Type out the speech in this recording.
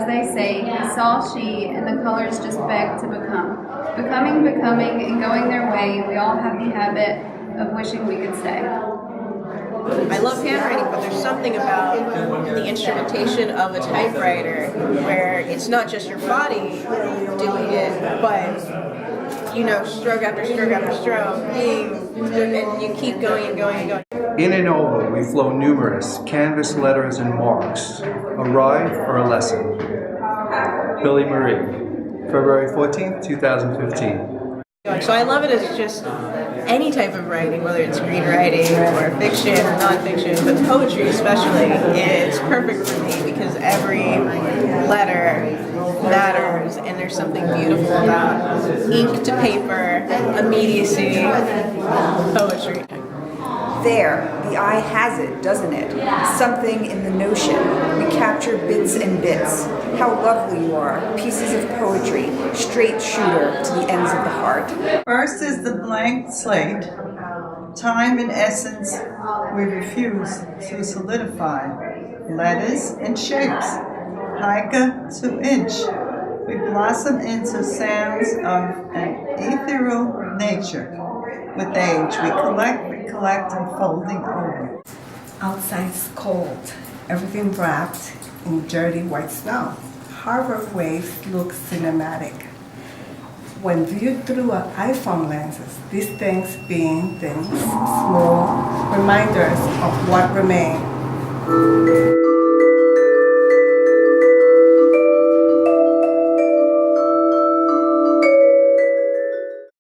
they say, he saw she, and the colors just begged to become. Becoming, and going their way, we all have the habit of wishing we could stay. I love handwriting, but there's something about the instrumentation of a typewriter where it's not just your body doing it, but stroke after stroke after stroke, and you keep going and going and going. In and over we flow numerous canvas letters and marks, a ride or a lesson. Billimarie, February 14th, 2015. So I love it as just any type of writing, whether it's screenwriting or fiction or nonfiction, but poetry especially is perfect for me because every letter matters and there's something beautiful about ink to paper, immediacy, poetry. There, the eye has it, doesn't it? Something in the notion. We capture bits and bits. How lovely you are. Pieces of poetry, straight shooter to the ends of the heart. First is the blank slate. Time and essence we refuse to solidify. Letters and shapes. Pica to inch. We blossom into sounds of an ethereal nature. With age, we collect, and folding over. Outside's cold, everything wrapped in dirty white snow. Harbor waves look cinematic. When viewed through iPhone lenses, these things being things, small reminders of what remain.